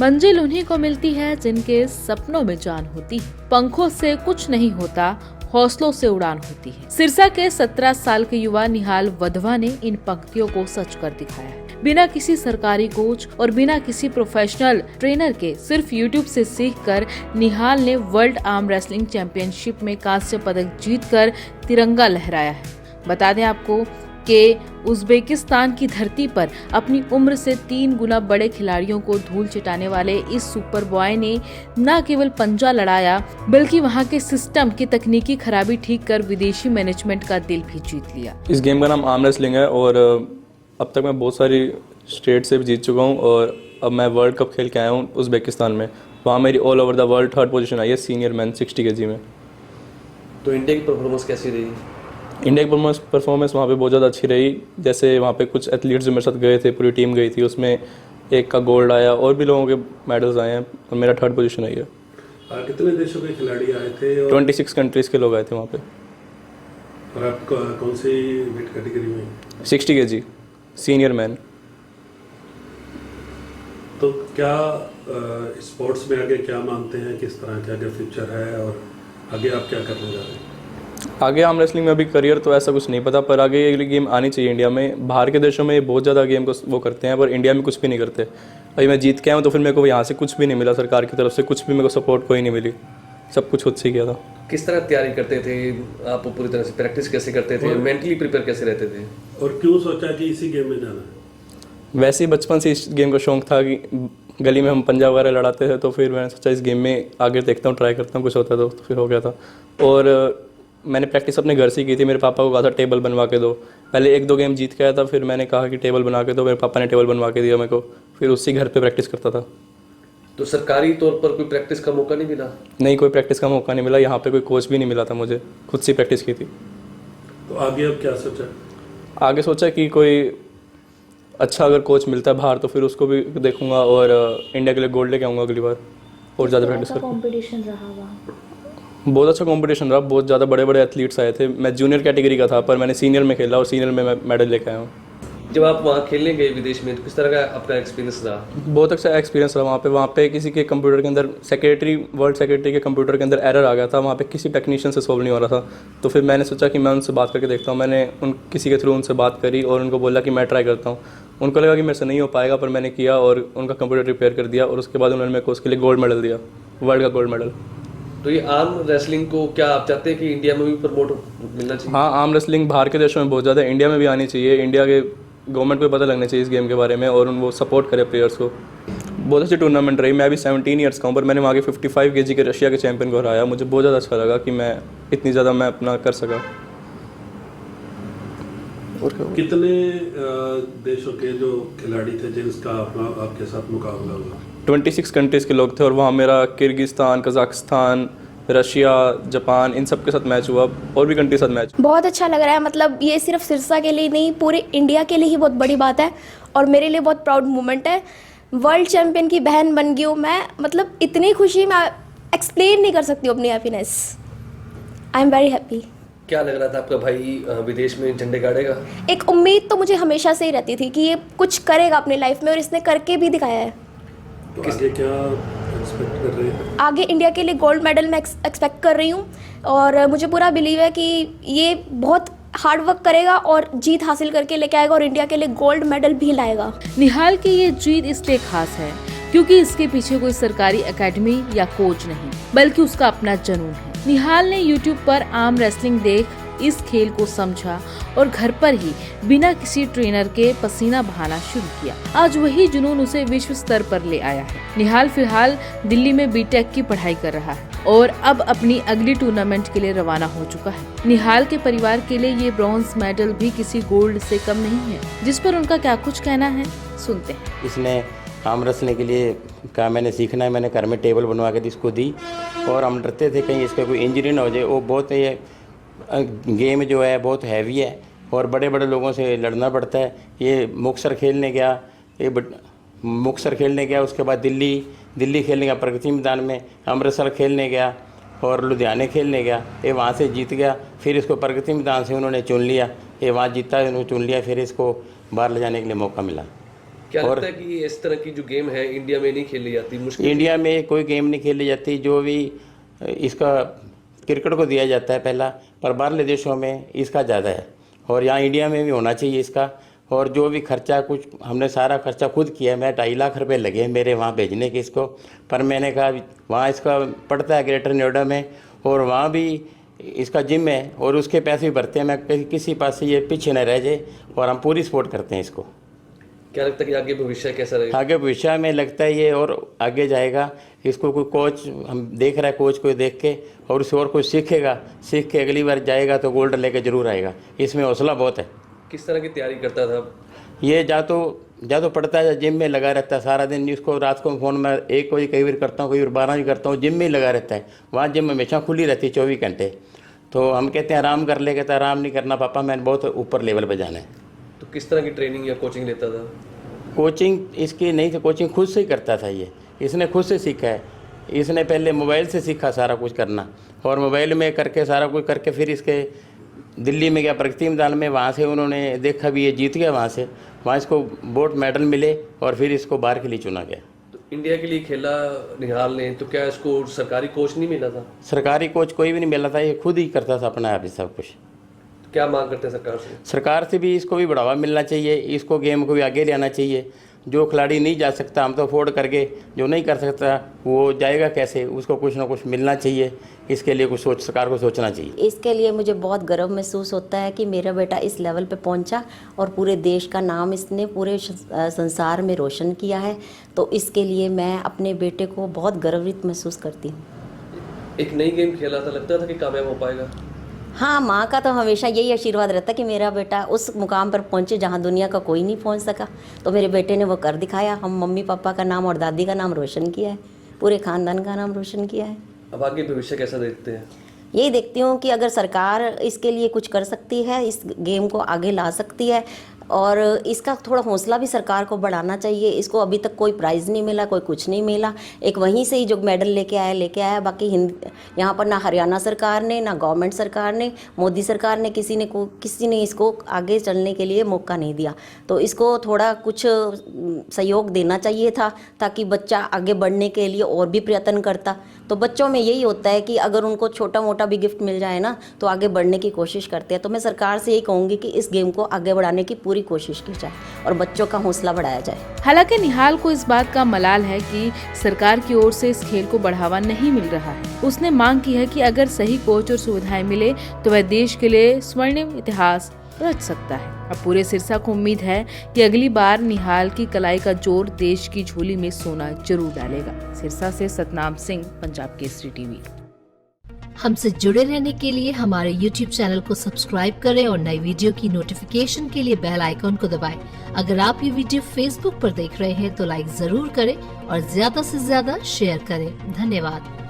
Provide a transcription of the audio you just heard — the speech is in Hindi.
मंजिल उन्हीं को मिलती है जिनके सपनों में जान होती है। पंखों से कुछ नहीं होता, हौसलों से उड़ान होती है। सिरसा के 17 साल के युवा निहाल वधवा ने इन पंक्तियों को सच कर दिखाया है। बिना किसी सरकारी कोच और बिना किसी प्रोफेशनल ट्रेनर के सिर्फ YouTube से सीखकर निहाल ने वर्ल्ड आर्म रेसलिंग चैंपियनशिप में कांस्य पदक जीतकर तिरंगा लहराया है। बता दें आपको कि उज्बेकिस्तान की धरती पर अपनी उम्र से 3 गुना बड़े खिलाड़ियों को धूल चटाने वाले इस सुपर बॉय ने न केवल पंजा लड़ाया बल्कि वहां के सिस्टम की तकनीकी खराबी ठीक कर विदेशी मैनेजमेंट का दिल भी जीत लिया। इस गेम का नाम आर्म रेसलिंग है और अब तक मैं बहुत सारी स्टेट से भी जीत चुका हूँ और अब मैं वर्ल्ड कप खेल के आया हूँ उज्बेकिस्तान में। वहाँ मेरी all over the world 3rd position आई है सीनियर मैन 60 kg में। तो इंडिया की परफॉर्मेंस कैसी रही? इंडिया की परफॉर्मेंस वहाँ पे बहुत ज़्यादा अच्छी रही। जैसे वहाँ पे कुछ एथलीट्स जो मेरे साथ गए थे, पूरी टीम गई थी, उसमें एक का गोल्ड आया और भी लोगों के मेडल्स आए हैं और मेरा 3rd पोजीशन आई है। कितने देशों के खिलाड़ी आए थे? 26 कंट्रीज़ के लोग आए थे वहाँ पे। और आप कौन सी वेट कैटेगरी में? 60 kg सीनियर मैन। तो क्या स्पोर्ट्स में आगे क्या मानते हैं, किस तरह का आगे फ्यूचर है और आगे आप क्या करने जा रहे हैं? आगे आर्म रेसलिंग में अभी करियर तो ऐसा कुछ नहीं पता, पर आगे ये गेम आनी चाहिए इंडिया में। बाहर के देशों में बहुत ज़्यादा गेम को वो करते हैं पर इंडिया में कुछ भी नहीं करते। अभी मैं जीत के आया हूँ तो फिर मेरे को यहाँ से कुछ भी नहीं मिला, सरकार की तरफ से कुछ भी मेरे को सपोर्ट कोई नहीं मिली, सब कुछ खुद से किया था। किस तरह तैयारी करते थे आप? पूरी तरह से प्रैक्टिस कैसे करते थे? मेंटली प्रिपेयर कैसे रहते थे? और क्यों सोचा कि इसी गेम में जाना है? वैसे ही बचपन से इस गेम का शौक था कि गली में हम पंजा वगैरह लड़ाते थे, तो फिर मैंने सोचा इस गेम में आगे देखता हूँ, ट्राई करता हूँ, कुछ होता तो फिर हो गया था। और मैंने प्रैक्टिस अपने घर से ही की थी। मेरे पापा को कहा था टेबल बनवा के दो। पहले 1-2 गेम जीत के आया था, फिर मैंने कहा कि टेबल बना के दो। मेरे पापा ने टेबल बनवा के दिया मेरे को, फिर उसी घर पे प्रैक्टिस करता था। तो सरकारी तौर पर कोई प्रैक्टिस का मौका नहीं मिला? नहीं, कोई प्रैक्टिस का मौका नहीं मिला। यहाँ पे कोई कोच भी नहीं मिला था मुझे, खुद से प्रैक्टिस की थी। तो आगे अब क्या सोचा? आगे सोचा कि कोई अच्छा अगर कोच मिलता है बाहर तो फिर उसको भी देखूंगा और इंडिया के लिए गोल्ड लेके आऊँगा अगली बार और ज़्यादा प्रैक्टिस करूँगा। कंपटीशन रहा वहाँ? बहुत अच्छा कंपटीशन रहा, बहुत ज़्यादा बड़े बड़े एथलीट्स आए थे। मैं जूनियर कैटेगरी का था पर मैंने सीनियर में खेला और सीनियर में मैं मेडल लेके आया हूँ। जब आप वहाँ खेलने गए विदेश में तो किस तरह का आपका एक्सपीरियंस रहा? बहुत अच्छा एक्सपीरियंस रहा वहाँ पे किसी के कंप्यूटर के अंदर वर्ल्ड सेक्रेटरी के कंप्यूटर के अंदर एरर आ गया था। वहाँ पे किसी टेक्नीशियन से सोल्व नहीं हो रहा था, तो फिर मैंने सोचा कि मैं उनसे बात करके देखता हूँ। मैंने किसी के थ्रू उनसे बात करी और उनको बोला कि मैं ट्राई करता हूँ। उनको लगा कि मेरे से नहीं हो पाएगा, पर मैंने किया और उनका कंप्यूटर रिपेयर कर दिया और उसके बाद उन्होंने मेरे को उसके लिए गोल्ड मेडल दिया, वर्ल्ड का गोल्ड मेडल। तो ये आर्म रेसलिंग को क्या आप चाहते हैं कि इंडिया में भी प्रमोट मिलना चाहिए? हाँ, आर्म रेसलिंग बाहर के देशों में बहुत ज़्यादा, इंडिया में भी आनी चाहिए। इंडिया के गवर्नमेंट को पता लगना चाहिए इस गेम के बारे में और वो सपोर्ट करे प्लेयर्स को। बहुत अच्छी टूर्नामेंट रही। मैं अभी 17 ईयर्स का हूँ पर मैंने वहाँ के 55 kg के रशिया के चैंपियन को हराया। मुझे बहुत ज़्यादा अच्छा लगा कि मैं इतनी ज़्यादा मैं अपना कर सका। कितने देशों के जो खिलाड़ी थे जिनका आपके साथ मुकाबला हुआ? 26 कंट्रीज़ के लोग थे और वहाँ मेरा किर्गिस्तान, कजाकिस्तान, रशिया, जापान, इन सब के साथ मैच हुआ और भी कंट्री के साथ मैच। बहुत अच्छा लग रहा है। मतलब ये सिर्फ सिरसा के लिए नहीं, पूरे इंडिया के लिए ही बहुत बड़ी बात है और मेरे लिए बहुत प्राउड मोमेंट है। वर्ल्ड चैंपियन की बहन बन गई हूँ मैं। मतलब इतनी खुशी मैं एक्सप्लेन नहीं कर सकती हूँ अपनी happiness. I am very happy. क्या लग रहा था आपका भाई विदेश में झंडे गाड़ेगा? एक उम्मीद तो मुझे हमेशा से ही रहती थी कि ये कुछ करेगा अपनी लाइफ में और इसने करके भी दिखाया है। तो आगे क्या एक्सपेक्ट कर रहे हैं? आगे इंडिया के लिए गोल्ड मेडल मैं एक्सपेक्ट कर रही हूँ और मुझे पूरा बिलीव है कि ये बहुत हार्ड वर्क करेगा और जीत हासिल करके लेके आएगा और इंडिया के लिए गोल्ड मेडल भी लाएगा। निहाल की ये जीत इसलिए खास है क्योंकि इसके पीछे कोई सरकारी एकेडमी या कोच नहीं बल्कि उसका अपना जुनून है। निहाल ने YouTube पर आर्म रेसलिंग देख इस खेल को समझा और घर पर ही बिना किसी ट्रेनर के पसीना बहाना शुरू किया। आज वही जुनून उसे विश्व स्तर पर ले आया है। निहाल फिलहाल दिल्ली में बीटेक की पढ़ाई कर रहा है और अब अपनी अगली टूर्नामेंट के लिए रवाना हो चुका है। निहाल के परिवार के लिए ये ब्रॉन्ज मेडल भी किसी गोल्ड से कम नहीं है, जिस पर उनका क्या कुछ कहना है, सुनते हैं। इसने आर्म रेसलिंग के लिए कहा मैंने सीखना है, मैंने घर में टेबल बनवा के इसको दी और हम डरते थे कहीं इसका कोई इंजरी ना हो जाए। वो बहुत ये गेम जो है बहुत हैवी है और बड़े बड़े लोगों से लड़ना पड़ता है। ये मुक्तसर खेलने गया, उसके बाद दिल्ली खेलने गया, प्रगति मैदान में अमृतसर खेलने गया और लुधियाने खेलने गया। ये वहाँ से जीत गया, फिर इसको प्रगति मैदान से उन्होंने चुन लिया, ये वहाँ जीता, उन्होंने चुन लिया, फिर इसको बाहर ले जाने के लिए मौका मिला। क्या लगता है कि इस तरह की जो गेम है इंडिया में नहीं खेली जाती? मुश्किल इंडिया में कोई गेम नहीं खेली जाती, जो भी इसका क्रिकेट को दिया जाता है पहला, पर बाहरले देशों में इसका ज़्यादा है और यहाँ इंडिया में भी होना चाहिए इसका। और जो भी खर्चा कुछ हमने सारा खर्चा खुद किया, मैं 2.5 लाख रुपए लगे मेरे वहाँ भेजने के इसको, पर मैंने कहा वहाँ इसका पड़ता है ग्रेटर नोएडा में और वहाँ भी इसका जिम है और उसके पैसे भी भरते हैं। मैं किसी पास से ये पीछे न रह जाए और हम पूरी सपोर्ट करते हैं इसको। क्या लगता है कि आगे भविष्य कैसा रहेगा? आगे भविष्य में लगता है ये और आगे जाएगा। इसको कोई कोच हम देख रहा है, कोच को देख के और उसे और कुछ सीखेगा, सीख के अगली बार जाएगा तो गोल्ड लेके जरूर आएगा। इसमें हौसला बहुत है। किस तरह की तैयारी करता था? ये जा तो पढ़ता है, जिम में लगा रहता है सारा दिन। इसको रात को फ़ोन में 1 बजे कई बार करता हूँ, कई बार 12 बजे करता हूँ, जिम में ही लगा रहता है। वहाँ जिम हमेशा खुली रहती है 24 घंटे। तो हम कहते हैं आराम कर ले, कहता आराम नहीं करना पापा, मैंने बहुत ऊपर लेवल पर जाना है। तो किस तरह की ट्रेनिंग या कोचिंग लेता था? कोचिंग इसकी नहीं थी, कोचिंग खुद से ही करता था। ये इसने खुद से सीखा है। इसने पहले मोबाइल से सीखा सारा कुछ करना और मोबाइल में करके सारा कुछ करके फिर इसके दिल्ली में गया प्रगति मैदान में, वहाँ से उन्होंने देखा भी ये जीत गया, वहाँ इसको बोट मेडल मिले और फिर इसको बाहर के लिए चुना गया। तो इंडिया के लिए खेला निहाल ने, तो क्या इसको सरकारी कोच नहीं मिला था? सरकारी कोच कोई भी नहीं मिला था, ये खुद ही करता था अपना आप ही सब कुछ। क्या मांग करते हैं सरकार से? सरकार से भी इसको भी बढ़ावा मिलना चाहिए, इसको गेम को भी आगे ले आना चाहिए। जो खिलाड़ी नहीं जा सकता, हम तो अफोर्ड करके, जो नहीं कर सकता वो जाएगा कैसे, उसको कुछ ना कुछ मिलना चाहिए। इसके लिए कुछ सरकार को सोचना चाहिए। इसके लिए मुझे बहुत गर्व महसूस होता है कि मेरा बेटा इस लेवल पे पहुंचा और पूरे देश का नाम इसने पूरे संसार में रोशन किया है। तो इसके लिए मैं अपने बेटे को बहुत गर्वित महसूस करती हूँ। एक नई गेम खेला था, लगता था कि कामयाब हो पाएगा? हाँ, माँ का तो हमेशा यही आशीर्वाद रहता है कि मेरा बेटा उस मुकाम पर पहुँचे जहाँ दुनिया का कोई नहीं पहुँच सका। तो मेरे बेटे ने वो कर दिखाया। हम मम्मी पापा का नाम और दादी का नाम रोशन किया है, पूरे ख़ानदान का नाम रोशन किया है। अब आगे भविष्य कैसा देखते हैं? यही देखती हूँ कि अगर सरकार इसके लिए कुछ कर सकती है, इस गेम को आगे ला सकती है और इसका थोड़ा हौसला भी सरकार को बढ़ाना चाहिए। इसको अभी तक कोई प्राइज़ नहीं मिला, कोई कुछ नहीं मिला। एक वहीं से ही जो मेडल लेके आया। बाकी यहाँ पर ना हरियाणा सरकार ने, ना गवर्नमेंट सरकार ने, मोदी सरकार ने, किसी ने इसको आगे चलने के लिए मौका नहीं दिया। तो इसको थोड़ा कुछ सहयोग देना चाहिए था ताकि बच्चा आगे बढ़ने के लिए और भी प्रयत्न करता। तो बच्चों में यही होता है कि अगर उनको छोटा मोटा भी गिफ्ट मिल जाए ना तो आगे बढ़ने की कोशिश करते हैं। तो मैं सरकार से यही कहूँगी कि इस गेम को आगे बढ़ाने की पूरी कोशिश की जाए और बच्चों का हौसला बढ़ाया जाए। हालांकि निहाल को इस बात का मलाल है कि सरकार की ओर से इस खेल को बढ़ावा नहीं मिल रहा है। उसने मांग की है कि अगर सही कोच और सुविधाएं मिले तो वह देश के लिए स्वर्णिम इतिहास रच सकता है। अब पूरे सिरसा को उम्मीद है कि अगली बार निहाल की कलाई का जोर देश की झोली में सोना जरूर डालेगा। सिरसा से सतनाम सिंह, पंजाब केसरी टीवी। हमसे जुड़े रहने के लिए हमारे YouTube चैनल को सब्सक्राइब करें और नई वीडियो की नोटिफिकेशन के लिए बेल आइकॉन को दबाएं। अगर आप ये वीडियो Facebook पर देख रहे हैं तो लाइक जरूर करें और ज्यादा से ज्यादा शेयर करें। धन्यवाद।